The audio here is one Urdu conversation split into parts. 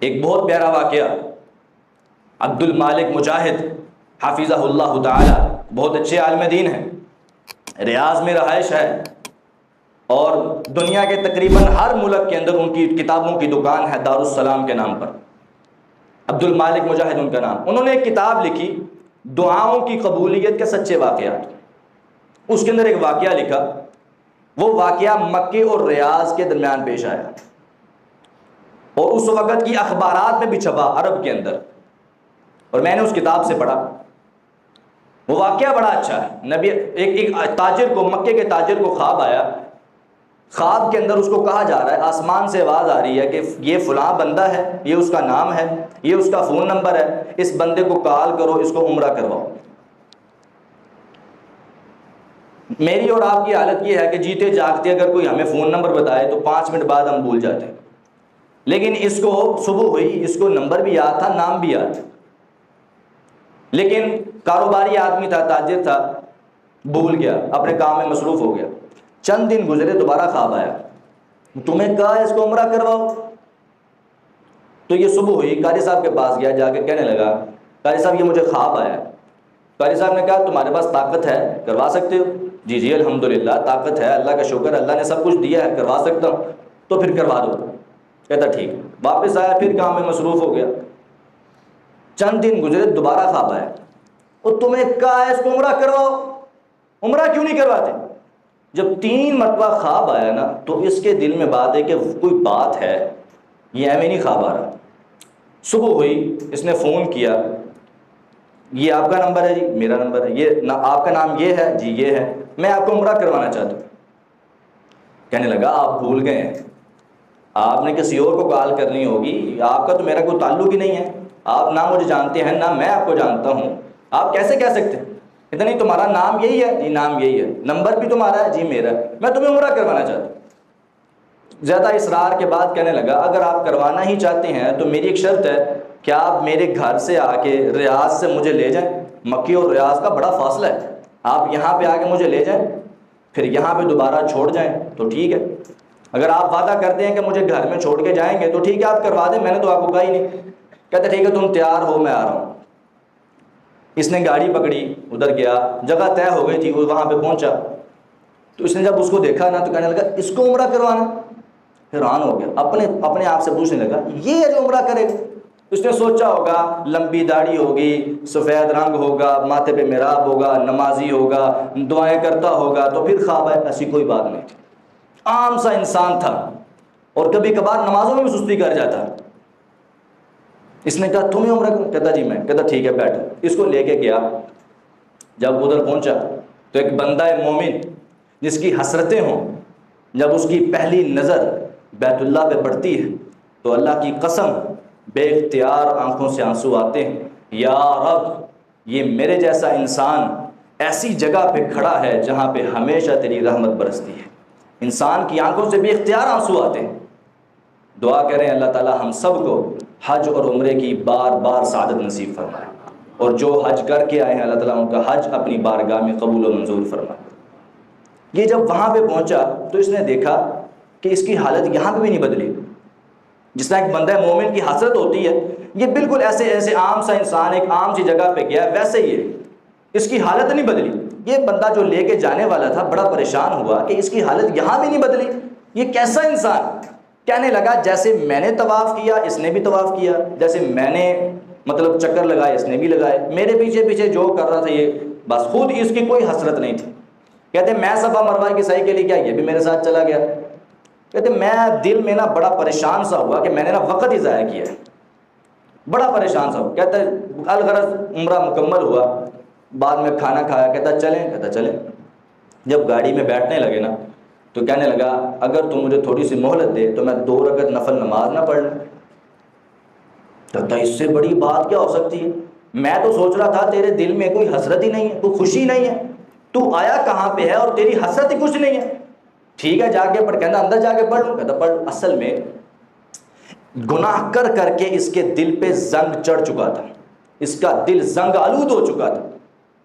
ایک بہت پیارا واقعہ، عبد المالک مجاہد حافظہ اللہ تعالی، بہت اچھے عالم دین ہیں، ریاض میں رہائش ہے، اور دنیا کے تقریباً ہر ملک کے اندر ان کی کتابوں کی دکان ہے دارالسلام کے نام پر۔ عبد المالک مجاہد ان کا نام۔ انہوں نے ایک کتاب لکھی دعاؤں کی قبولیت کے سچے واقعات۔ اس کے اندر ایک واقعہ لکھا، وہ واقعہ مکے اور ریاض کے درمیان پیش آیا، اور اس وقت کی اخبارات میں بھی چھپا عرب کے اندر، اور میں نے اس کتاب سے پڑھا۔ وہ واقعہ بڑا اچھا ہے۔ نبی ایک تاجر کو، مکے کے تاجر کو خواب آیا۔ خواب کے اندر اس کو کہا جا رہا ہے، آسمان سے آواز آ رہی ہے کہ یہ فلاں بندہ ہے، یہ اس کا نام ہے، یہ اس کا فون نمبر ہے، اس بندے کو کال کرو، اس کو عمرہ کرواؤ۔ میری اور آپ کی حالت یہ ہے کہ جیتے جاگتے اگر کوئی ہمیں فون نمبر بتائے تو 5 منٹ بعد ہم بھول جاتے ہیں، لیکن اس کو صبح ہوئی، اس کو نمبر بھی یاد تھا، نام بھی یاد تھا، لیکن کاروباری آدمی تھا، تاجر تھا، بھول گیا، اپنے کام میں مصروف ہو گیا۔ چند دن گزرے، دوبارہ خواب آیا، تمہیں کہا اس کو عمرہ کرواؤ۔ تو یہ صبح ہوئی، قاری صاحب کے پاس گیا، جا کے کہنے لگا قاری صاحب یہ مجھے خواب آیا۔ قاری صاحب نے کہا تمہارے پاس طاقت ہے، کروا سکتے ہو؟ جی جی الحمدللہ طاقت ہے، اللہ کا شکر، اللہ نے سب کچھ دیا ہے، کروا سکتا ہوں۔ تو پھر کروا دو۔ کہتا ٹھیک۔ واپس آیا، پھر کام میں مصروف ہو گیا۔ چند دن گزرے، دوبارہ خواب آیا، اور تمہیں کہا ہے اس کو عمرہ کرواؤ، عمرہ کیوں نہیں کرواتے؟ جب 3 مرتبہ خواب آیا نا، تو اس کے دل میں بات ہے کہ کوئی بات ہے، یہ ایویں نہیں خواب آ رہا۔ صبح ہوئی، اس نے فون کیا، یہ آپ کا نمبر ہے؟ جی میرا نمبر ہے۔ یہ آپ کا نام یہ ہے؟ جی یہ ہے، میں آپ کو عمرہ کروانا چاہتا ہوں۔ کہنے لگا آپ بھول گئے ہیں، آپ نے کسی اور کو کال کرنی ہوگی، آپ کا تو میرا کوئی تعلق ہی نہیں ہے، آپ نہ مجھے جانتے ہیں نہ میں آپ کو جانتا ہوں، آپ کیسے کہہ سکتے ہیں؟ کہتے نہیں تمہارا نام یہی ہے؟ جی نام یہی ہے۔ نمبر بھی تمہارا ہے؟ جی میرا ہے، میں تمہیں عمرہ کروانا چاہتا ہوں۔ زیادہ اصرار کے بعد کہنے لگا اگر آپ کروانا ہی چاہتے ہیں تو میری ایک شرط ہے کہ آپ میرے گھر سے آ کے ریاض سے مجھے لے جائیں، مکی اور ریاض کا بڑا فاصلہ ہے، آپ یہاں پہ آ کے مجھے لے جائیں، پھر یہاں پہ دوبارہ چھوڑ جائیں تو ٹھیک ہے، اگر آپ وعدہ کرتے ہیں کہ مجھے گھر میں چھوڑ کے جائیں گے تو ٹھیک ہے آپ کروا دیں، میں نے تو آپ کو کہا ہی نہیں۔ کہتے ٹھیک ہے تم تیار ہو، میں آ رہا ہوں۔ اس نے گاڑی پکڑی، ادھر گیا، جگہ طے ہو گئی تھی، وہ وہاں پہ پہنچا، تو اس نے جب اس کو دیکھا نا تو کہنے لگا اس کو عمرہ کروانا؟ حیران ہو گیا، اپنے آپ سے پوچھنے لگا یہ ہے جو عمرہ کرے گا؟ اس نے سوچا ہوگا لمبی داڑھی ہوگی، سفید رنگ ہوگا، ماتھے پہ محراب ہوگا، نمازی ہوگا، دعائیں کرتا ہوگا، تو پھر خواب ہے؟ ایسی کوئی بات نہیں تھی، عام سا انسان تھا، اور کبھی کبھار نمازوں میں بھی سستی کر جاتا۔ اس نے کہا تمہیں عمرہ کروں؟ کہتا جی میں۔ کہتا ٹھیک ہے بیٹھو۔ اس کو لے کے گیا، جب ادھر پہنچا تو ایک بندہ مومن جس کی حسرتیں ہوں، جب اس کی پہلی نظر بیت اللہ پہ پڑتی ہے تو اللہ کی قسم بے اختیار آنکھوں سے آنسو آتے ہیں، یا رب یہ میرے جیسا انسان ایسی جگہ پہ کھڑا ہے جہاں پہ ہمیشہ تیری رحمت برستی ہے۔ انسان کی آنکھوں سے بے اختیار آنسو آتے ہیں۔ دعا کریں اللہ تعالی ہم سب کو حج اور عمرے کی بار بار سعادت نصیب فرمائے، اور جو حج کر کے آئے ہیں اللہ تعالیٰ ان کا حج اپنی بارگاہ میں قبول و منظور فرمائے۔ یہ جب وہاں پہ پہنچا تو اس نے دیکھا کہ اس کی حالت یہاں پہ بھی نہیں بدلی۔ جس طرح ایک بندہ مومن کی حسرت ہوتی ہے، یہ بالکل ایسے عام سا انسان ایک عام سی جگہ پہ گیا، ویسے ہی ہے، اس کی حالت نہیں بدلی۔ یہ بندہ جو لے کے جانے والا تھا بڑا پریشان ہوا کہ اس کی حالت یہاں بھی نہیں بدلی، یہ کیسا انسان؟ کہنے لگا جیسے میں نے طواف کیا اس نے بھی طواف کیا، جیسے میں نے چکر لگائے اس نے بھی لگائے، میرے پیچھے پیچھے جو کر رہا تھا یہ بس، خود اس کی کوئی حسرت نہیں تھی۔ کہتے میں صفا مروہ کی سعی کے لیے کیا یہ بھی میرے ساتھ چلا گیا۔ کہتے میں دل میں بڑا پریشان سا ہوا کہ میں نے وقت ہی ضائع کیا ہے، بڑا پریشان سا ہوا۔ کہتا الغرض عمرہ مکمل ہوا، بعد میں کھانا کھایا، کہتا چلیں؟ کہتا چلیں۔ جب گاڑی میں بیٹھنے لگے نا تو کہنے لگا اگر تم مجھے تھوڑی سی مہلت دے تو میں 2 رکعت نفل نماز نہ پڑھ لوں۔ کہتا اس سے بڑی بات کیا ہو سکتی ہے، میں تو سوچ رہا تھا تیرے دل میں کوئی حسرت ہی نہیں ہے، کوئی خوشی نہیں ہے، تو آیا کہاں پہ ہے اور تیری حسرت ہی کچھ نہیں ہے۔ ٹھیک ہے جا کے پڑھ، کہتا اندر جا کے پڑھ لوں۔ کہتا پڑھ۔ اصل میں گناہ کر کر کے اس کے دل پہ زنگ چڑھ چکا تھا، اس کا دل زنگ آلود ہو چکا تھا۔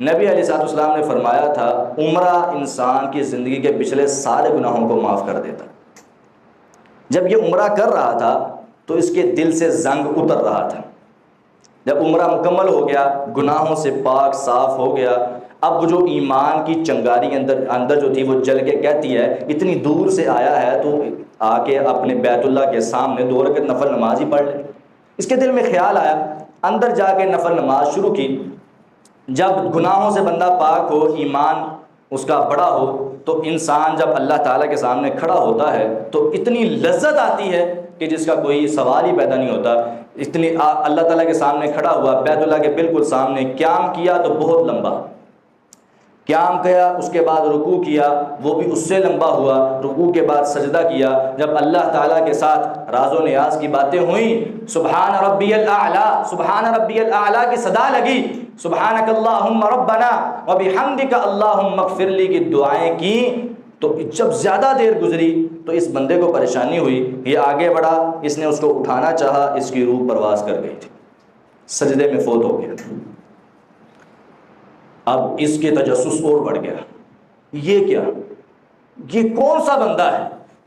نبی علیہ السلام نے فرمایا تھا عمرہ انسان کی زندگی کے پچھلے سارے گناہوں کو معاف کر دیتا۔ جب یہ عمرہ کر رہا تھا تو اس کے دل سے زنگ اتر رہا تھا. جب عمرہ مکمل ہو گیا، گناہوں سے پاک صاف ہو گیا، اب وہ جو ایمان کی چنگاری اندر جو تھی وہ جل کے کہتی ہے اتنی دور سے آیا ہے تو آ کے اپنے بیت اللہ کے سامنے 2 رکعت نفل نماز ہی پڑھ لے. اس کے دل میں خیال آیا، اندر جا کے نفل نماز شروع کی. جب گناہوں سے بندہ پاک ہو، ایمان اس کا بڑا ہو، تو انسان جب اللہ تعالیٰ کے سامنے کھڑا ہوتا ہے تو اتنی لذت آتی ہے کہ جس کا کوئی سوال ہی پیدا نہیں ہوتا. اتنی اللہ تعالیٰ کے سامنے کھڑا ہوا، بیت اللہ کے بالکل سامنے، قیام کیا تو بہت لمبا قیام کیا، اس کے بعد رکوع کیا، وہ بھی اس سے لمبا ہوا، رکوع کے بعد سجدہ کیا. جب اللہ تعالیٰ کے ساتھ راز و نیاز کی باتیں ہوئیں، سبحان ربی الاعلیٰ، سبحان ربی الاعلیٰ کی صدا لگی، سبحانک اللہم ربنا وبحمدک اللہم اغفر لی کی دعائیں کی، تو جب زیادہ دیر گزری تو اس بندے کو پریشانی ہوئی. یہ آگے بڑھا، اس نے اس کو اٹھانا چاہا، اس کی روح پرواز کر گئی تھی، سجدے میں فوت ہو گیا. اب اس کے تجسس اور بڑھ گیا، یہ کیا، یہ کون سا بندہ ہے؟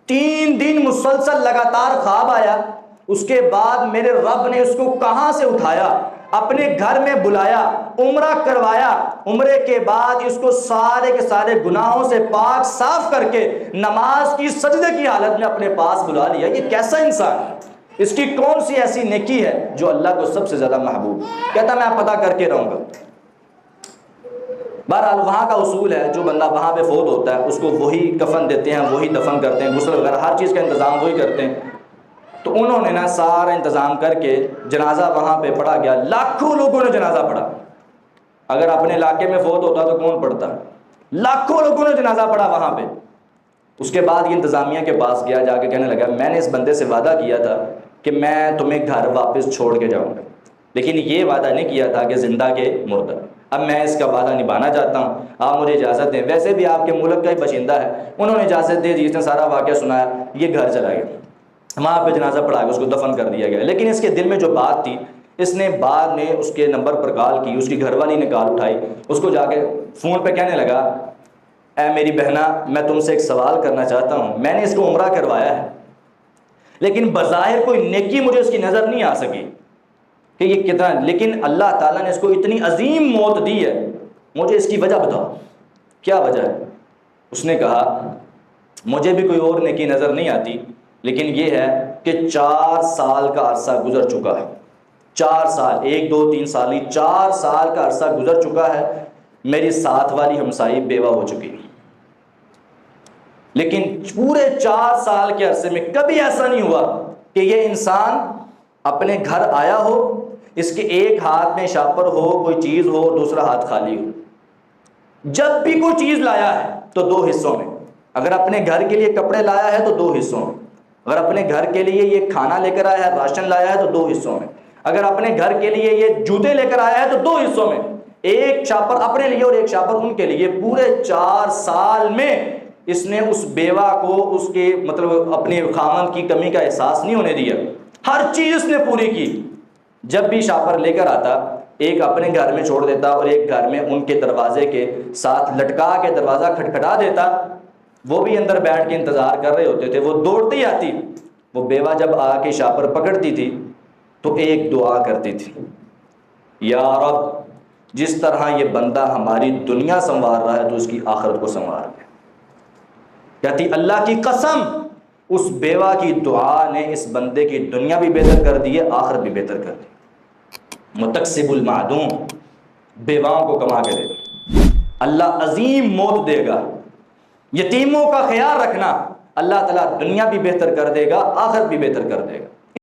3 دن مسلسل لگاتار خواب آیا، اس کے بعد میرے رب نے اس کو کہاں سے اٹھایا، اپنے گھر میں بلایا، عمرہ کروایا، عمرے کے بعد اس کو سارے کے سارے گناہوں سے پاک صاف کر کے نماز کی سجدے کی حالت میں اپنے پاس بلا لیا. یہ کیسا انسان ہے؟ اس کی کون سی ایسی نیکی ہے جو اللہ کو سب سے زیادہ محبوب؟ کہتا میں پتہ کر کے رہوں گا. بہرحال وہاں کا اصول ہے، جو بندہ وہاں پہ فوت ہوتا ہے اس کو وہی کفن دیتے ہیں، وہی دفن کرتے ہیں، غسل وغیرہ ہر چیز کا انتظام وہی کرتے ہیں. تو انہوں نے نا سارا انتظام کر کے جنازہ وہاں پہ پڑھا گیا. لاکھوں لوگوں نے جنازہ پڑھا. اگر اپنے علاقے میں فوت ہوتا تو کون پڑھتا؟ لاکھوں لوگوں نے جنازہ پڑھا وہاں پہ. اس کے بعد یہ انتظامیہ کے پاس گیا، جا کے کہنے لگا میں نے اس بندے سے وعدہ کیا تھا کہ میں تمہیں گھر واپس چھوڑ کے جاؤں گا، لیکن یہ وعدہ نہیں کیا تھا کہ زندہ کے مردہ. اب میں اس کا وعدہ نبھانا چاہتا ہوں، آپ مجھے اجازت دیں. ویسے بھی آپ کے ملک کا ہی باشندہ ہے. انہوں نے اجازت دے دی، اس نے سارا واقعہ سنایا، یہ گھر چلا گیا. وہاں پہ جنازہ پڑھا کے اس کو دفن کر دیا گیا. لیکن اس کے دل میں جو بات تھی، اس نے بعد میں اس کے نمبر پر کال کی، اس کی گھر والی نے کال اٹھائی، اس کو جا کے فون پہ کہنے لگا اے میری بہنا، میں تم سے ایک سوال کرنا چاہتا ہوں. میں نے اس کو عمرہ کروایا ہے، لیکن بظاہر کوئی نیکی مجھے اس کی نظر نہیں آ سکی کہ یہ کتنا، لیکن اللہ تعالیٰ نے اس کو اتنی عظیم موت دی ہے، مجھے اس کی وجہ بتاؤ، کیا وجہ ہے؟ اس نے کہا مجھے بھی کوئی اور نیکی نظر نہیں آتی، لیکن یہ ہے کہ 4 سال کا عرصہ گزر چکا ہے. 4 سال، 1 2 3 سال ہی، 4 سال کا عرصہ گزر چکا ہے. میری ساتھ والی ہمسائی بیوہ ہو چکی، لیکن پورے 4 سال کے عرصے میں کبھی ایسا نہیں ہوا کہ یہ انسان اپنے گھر آیا ہو، اس کے ایک ہاتھ میں شاپر ہو، کوئی چیز ہو، دوسرا ہاتھ خالی ہو. جب بھی کوئی چیز لایا ہے تو 2 حصوں میں. اگر اپنے گھر کے لیے کپڑے لایا ہے تو 2 حصوں میں. اگر اپنے گھر کے لیے یہ کھانا لے کر آیا ہے، راشن لایا ہے تو 2 حصوں میں. اگر اپنے گھر کے لیے یہ جوتے لے کر آیا ہے تو 2 حصوں میں. ایک شاپر اپنے لیے اور ایک شاپر ان کے لیے. پورے 4 سال میں اس نے اس بیوہ کو اس کے مطلب اپنے خامن کی کمی کا احساس نہیں ہونے دیا. ہر چیز اس نے پوری کی. جب بھی شاپر لے کر آتا، ایک اپنے گھر میں چھوڑ دیتا اور ایک گھر میں ان کے دروازے کے ساتھ لٹکا کے دروازہ کھٹکھٹا دیتا. وہ بھی اندر بیٹھ کے انتظار کر رہے ہوتے تھے. وہ دوڑتی آتی، وہ بیوہ جب آ کے شاپر پکڑتی تھی تو ایک دعا کرتی تھی، یا رب جس طرح یہ بندہ ہماری دنیا سنوار رہا ہے تو اس کی آخرت کو سنوار دے. کہتی اللہ کی قسم، اس بیوہ کی دعا نے اس بندے کی دنیا بھی بہتر کر دی ہے، آخرت بھی بہتر کر دی. متکسب المعدوم، بیواؤں کو کما کے دے گا، اللہ عظیم موت دے گا. یتیموں کا خیال رکھنا، اللہ تعالیٰ دنیا بھی بہتر کر دے گا، آخرت بھی بہتر کر دے گا.